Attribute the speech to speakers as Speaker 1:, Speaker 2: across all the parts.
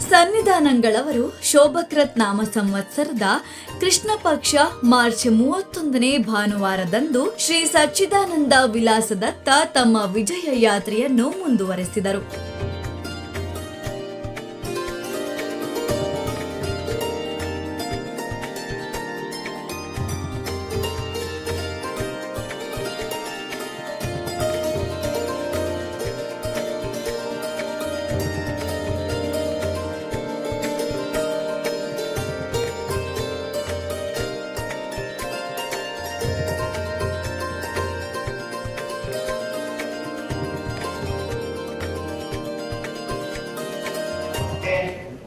Speaker 1: ಸನ್ನಿಧಾನಂಗಳವರು ಶೋಭಕೃತ್ ನಾಮ ಸಂವತ್ಸರದ ಕೃಷ್ಣ ಪಕ್ಷ ಮಾರ್ಚ್ 31ನೇ ಭಾನುವಾರದಂದು ಶ್ರೀ ಸಚ್ಚಿದಾನಂದ ವಿಲಾಸದತ್ತ ತಮ್ಮ ವಿಜಯ ಯಾತ್ರೆಯನ್ನು ಮುಂದುವರೆಸಿದರು.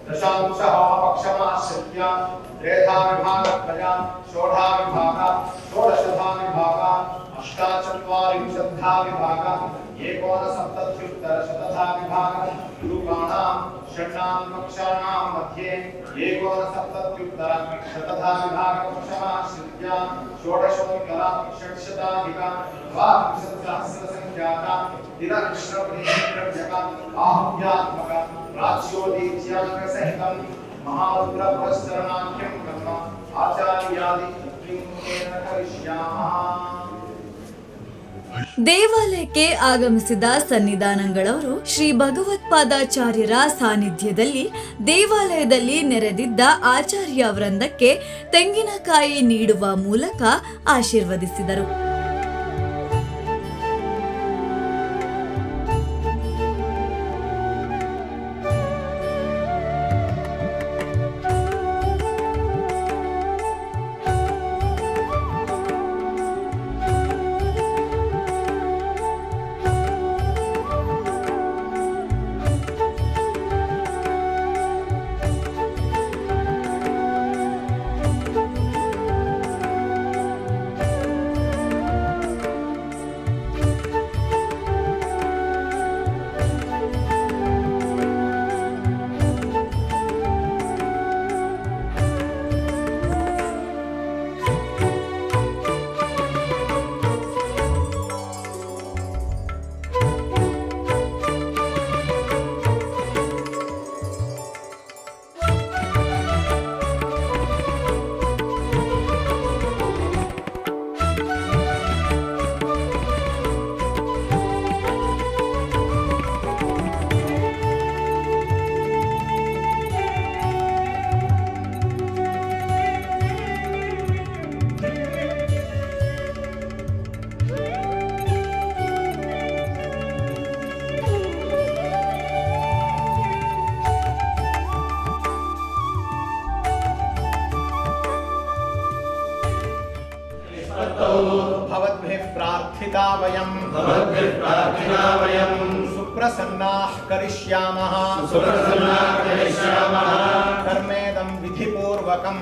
Speaker 2: दशांशः पक्षमाश्रित्य त्रेधा विभागत्रया षोडा विभागा षोडशधा विभागा अष्टाचत्वारिंशद्धा विभागा एकोनसप्तत्युत्तरशतधा विभागा रूपाणां षण्णां पक्षाणां मध्ये एकोनसप्तत्युत्तरशतधा विभागपक्षमाश्रित्य षोडशोत्तरा षट्शताधिका द्वाविंशतिसहस्रसङ्ख्याका दिनकृष्णप्रियका आहुत्यात्मका राज्योदीच्याङ्गसहितं महारुद्रपुरस्सरणाख्यं कर्म आचार्यादि त्रिमुखेन करिष्यामः.
Speaker 1: ದೇವಾಲಯಕ್ಕೆ ಆಗಮಿಸಿದ ಸನ್ನಿಧಾನಂಗಳವರು ಶ್ರೀ ಭಗವತ್ಪಾದಾಚಾರ್ಯರ ಸಾನ್ನಿಧ್ಯದಲ್ಲಿ ದೇವಾಲಯದಲ್ಲಿ ನೆರೆದಿದ್ದ ಆಚಾರ್ಯ ವೃಂದಕ್ಕೆ ತೆಂಗಿನಕಾಯಿ ನೀಡುವ ಮೂಲಕ ಆಶೀರ್ವದಿಸಿದರು.
Speaker 2: भवद्भिः प्रार्थिता वयं सुप्रसन्नाः करिष्यामः कर्मेदं विधिपूर्वकं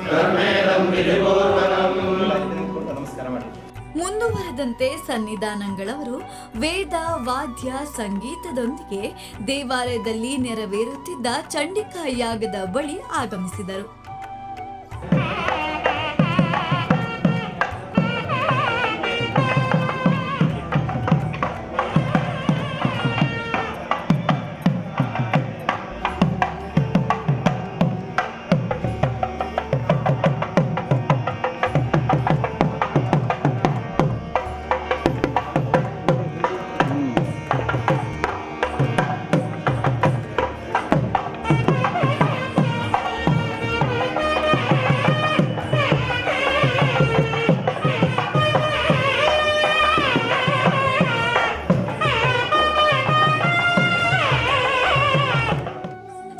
Speaker 2: नमस्कार ಮಾಡಿ.
Speaker 1: ಮುಂದುವರೆದಂತೆ ಸನ್ನಿಧಾನಂಗಳವರು ವೇದ ವಾದ್ಯ ಸಂಗೀತದೊಂದಿಗೆ ದೇವಾಲಯದಲ್ಲಿ ನೆರವೇರುತ್ತಿದ್ದ ಚಂಡಿಕಾ ಯಾಗದ ಬಳಿ ಆಗಮಿಸಿದರು.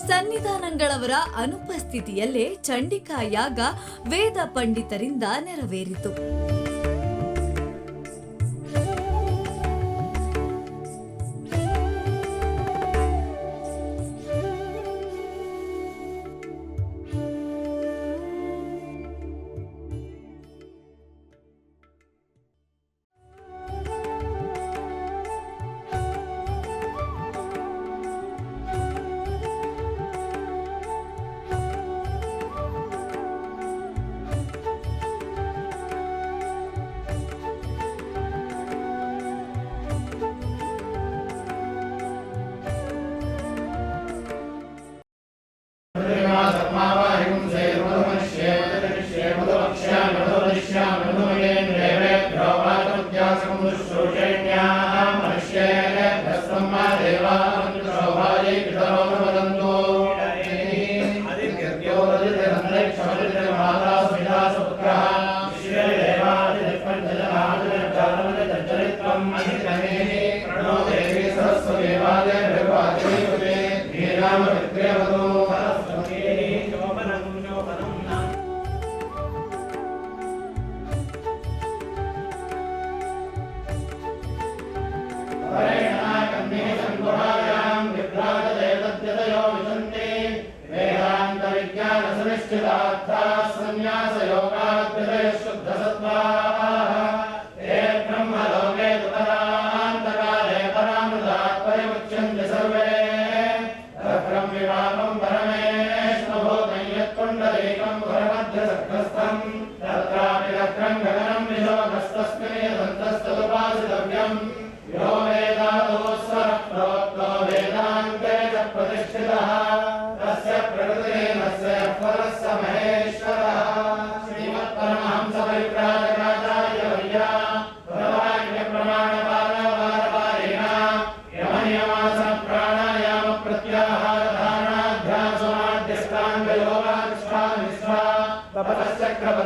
Speaker 1: ಸನ್ನಿಧಾನಂಗಳವರ ಅನುಪಸ್ಥಿತಿಯಲ್ಲೇ ಚಂಡಿಕಾ ಯಾಗ ವೇದ ಪಂಡಿತರಿಂದ ನೆರವೇರಿತು.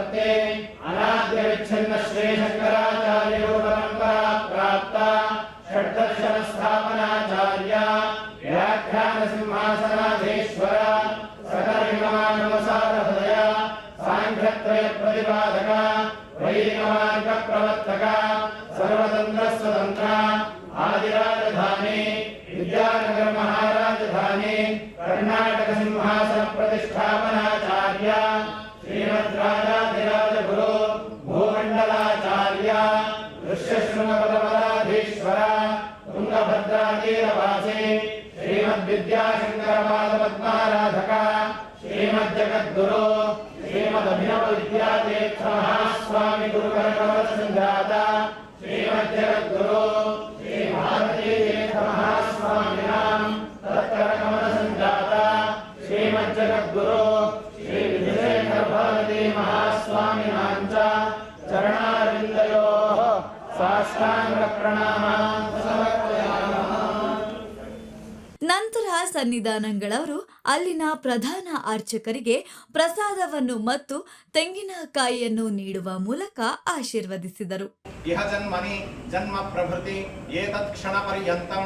Speaker 2: प्रपत्ते अनाद्य विच्छिन्न श्री शंकराचार्य परंपरा प्राप्त षड्दर्शन स्थापनाचार्य व्याख्यान सिंहासनाधीश्वर सकलविमानवसार हृदय सांख्यत्रय प्रतिपादक वैदिक मार्ग प्रवर्तक सर्वतंत्र स्वतंत्र आदिराजधानी विद्यानगर महाराजधानी कर्नाटक सिंहासन प्रतिष्ठापनाचार्य श्रीमद्राजाधिराज गुरु भूमंडलाचार्य ऋष्यशृंगपदपदाधीश्वर तुंगभद्रातीरवासी श्रीमद्विद्याशंकरपाद पद्माराधक श्रीमज्जगद्गुरु श्रीमदभिनव विद्यातीर्थ महास्वामी गुरुकरकमल संजाता श्रीमज्जगद्गुरु श्री भारती तीर्थ महास्वामिनां तत्करकमल संजाता श्रीमज्जगद्गुरु श्री विजयेश्वर भारती महास्वामिनां च चरणारविन्दयोः साष्टांग प्रणामान् समर्पयामः।
Speaker 1: ನಂತರ ಸನ್ನಿಧಾನಗಳವರು ಅಲ್ಲಿನ ಪ್ರಧಾನ ಅರ್ಚಕರಿಗೆ ಪ್ರಸಾದವನ್ನು ಮತ್ತು ತೆಂಗಿನಕಾಯಿಯನ್ನು ನೀಡುವ ಮೂಲಕ ಆಶೀರ್ವದಿಸಿದರು.
Speaker 2: ಇಹ ಜನ್ಮನಿ ಜನ್ಮ ಪ್ರಭೃತಿ ಏತತ್ ಕ್ಷಣ ಪರ್ಯಂತಂ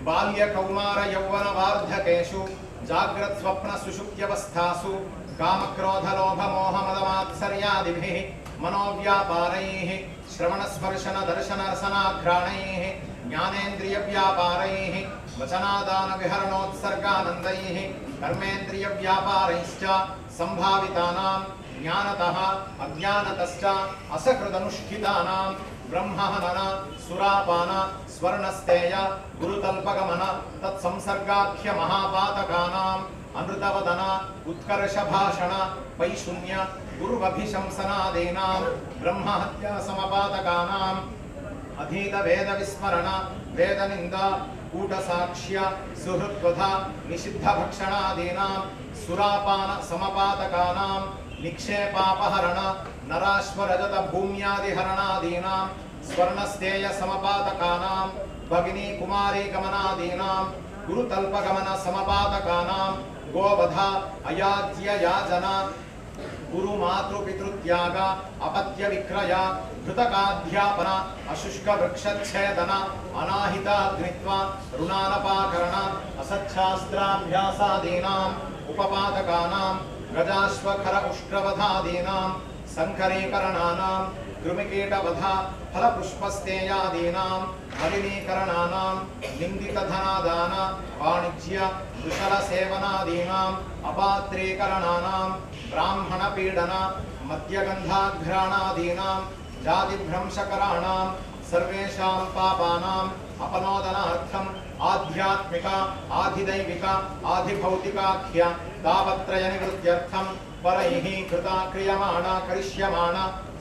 Speaker 2: ಬಾಲ್ಯ ಕೌಮಾರ ಯೌವನ ವಾರ್ಧಕೇಶು ಜಾಗ್ರತ್ ಸ್ವಪ್ನ ಸುಷುಪ್ತ್ಯವಸ್ಥಾಸು ಕಾಮಕ್ರೋಧ ಲೋಭ ಮೋಹ ಮದ ಮಾತ್ಸರ್ಯಾದಿಭಿಃ मनोव्यापारैः श्रवण स्पर्शन दर्शन रसनाघ्राणैः ज्ञानेन्द्रिय व्यापारैः वचनादान विहरणोत्सर्गानन्दैः कर्मेन्द्रिय व्यापारैश्च संभावितानां ज्ञानतः अज्ञानतश्च असकृदनुष्ठितानां ब्रह्महनन सुरापान स्वर्णस्तेय गुरुतल्पगमन तत्संसर्गाख्य महापातकानां अमृतवदन उत्कर्ष भाषण वैशून्य गुरुवभिशंसनादीनां ब्रह्महत्या समपातकानां अधीत वेद विस्मरण वेदनिन्दा कूटसाक्ष्य सुहृद्वध निषिद्ध भक्षणादीनां सुरापान समपातकानां निक्षेपापहरण नराश्वरजत भूम्यादिहरणादीनां स्वर्णस्तेय समपातकानां भगिनी कुमारी गमनादीनां गुरुतल्पगमन समपातकानां गोवध अयाज्य याजन गुरु मातृ पितृत्याग अपत्य विक्रय घृतकाध्यापन अशुष्क वृक्षच्छेदन अनाहिताग्नित्व ऋणानपाकरण असच्छास्त्राभ्यासादीनां उपपादकानां गजाश्वखर उष्ट्रवधादीनां संकरीकरणानां कृमिकीटवध फलपुष्पस्तेयादीनां मलिनीकरणानां निन्दितधनादान वाणिज्य कुशलसेवनादीनाम् अपात्रीकरणानां ब्राह्मणपीडन मद्यगन्धाघ्राणादीनां जातिभ्रंशकराणां सर्वेषां पापानाम् अपनोदनार्थम् आध्यात्मिक आधिदैविक आधिभौतिकाख्य तावत्रयनिवृत्त्यर्थं परैः कृता क्रियमाण करिष्यमाण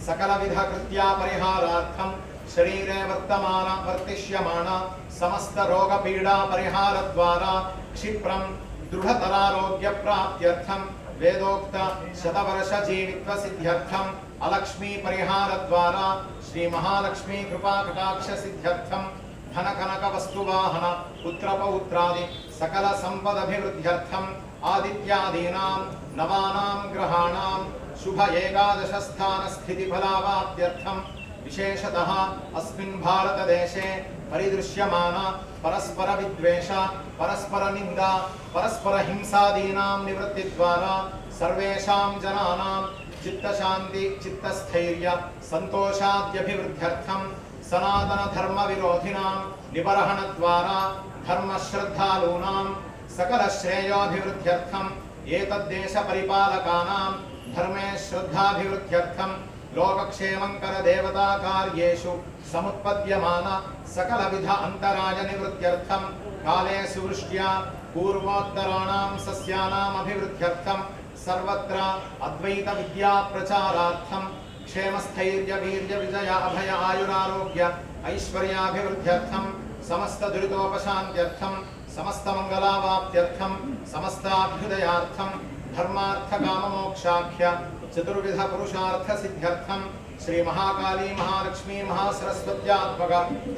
Speaker 2: सकलविध कृत्या परिहारार्थं शरीरे वर्तमान वर्तिष्यमाण समस्त रोग पीडा परिहार द्वारा क्षिप्रं दृढ़तरारोग्य प्राप्त्यर्थं वेदोक्त शतवर्ष जीवित्व सिद्ध्यर्थं अलक्ष्मी परिहार द्वारा श्री महालक्ष्मी कृपा कटाक्ष सिद्ध्यर्थं धन कनक वस्तुवाहन पुत्र पौत्रादि सकल संपदभिवृद्ध्यर्थं आदित्यादीनां नवानां ग्रहाणां शुभ एकादश स्थान स्थिति फलावाप्त्यर्थं विशेषतः अस्मिन् भारतदेशे परिदृश्यमान परस्पर विद्वेष परस्पर निंदा परस्पर हिंसादीनां निवृत्ति द्वारा सर्वेषां जनानां चित्तशान्ति चित्तस्थैर्य संतोषाद्यभिवृद्ध्यर्थं सनातन धर्म विरोधिनां निबर्हण द्वारा धर्म श्रद्धालूनां सकल श्रेयोभिवृद्ध्यर्थं एतद्देश परिपालकानां धर्मे श्रद्धाभिवृद्ध्यर्थं लोकक्षेमंकर देवता कार्येषु समुत्पद्यमान सकल विध अंतराय निवृत्त्यर्थं काले सुवृष्ट्या पूर्वोत्तराणां सस्यानां अभिवृद्ध्यर्थं सर्वत्र अद्वैत विद्या प्रचारार्थं क्षेमस्थैर्य वीर्य विजय अभय आयुरारोग्य ऐश्वर्याभिवृद्ध्यर्थं समस्त दुरितोपशान्त्यर्थं समस्त मंगलावाप्त्यर्थं समस्ताभ्युदयार्थं धर्मार्थ काम मोक्षाख्य चतुर्विध पुरुषार्थ सिद्ध्यर्थं श्री महाकाली महालक्ष्मी महासरस्वत्यात्मक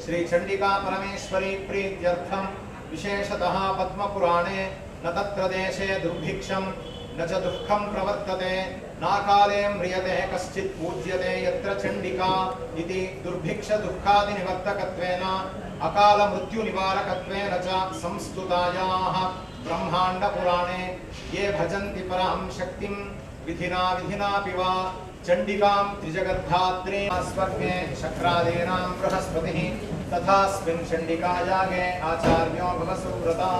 Speaker 2: श्री चंडिका परमेश्वरी प्रीत्यर्थं विशेषतः पद्मपुराणे न तत्र देशे दुर्भिक्षं न च दुःखं प्रवर्तते नाकाले म्रियते कश्चित् पूज्यते यत्र चण्डिका इति दुर्भिक्षदुःखादिनिवर्तकत्वेन अकालमृत्युनिवारकत्वेन च संस्तुतायाः ब्रह्माण्डपुराणे ये भजन्ति परां शक्तिं विधिनापि वा चण्डिकां त्रिजगद्धात्रीं स्वर्गे शक्रादीनां बृहस्पतिः तथास्मिन् चण्डिकायागे आचार्यो भवसुव्रता।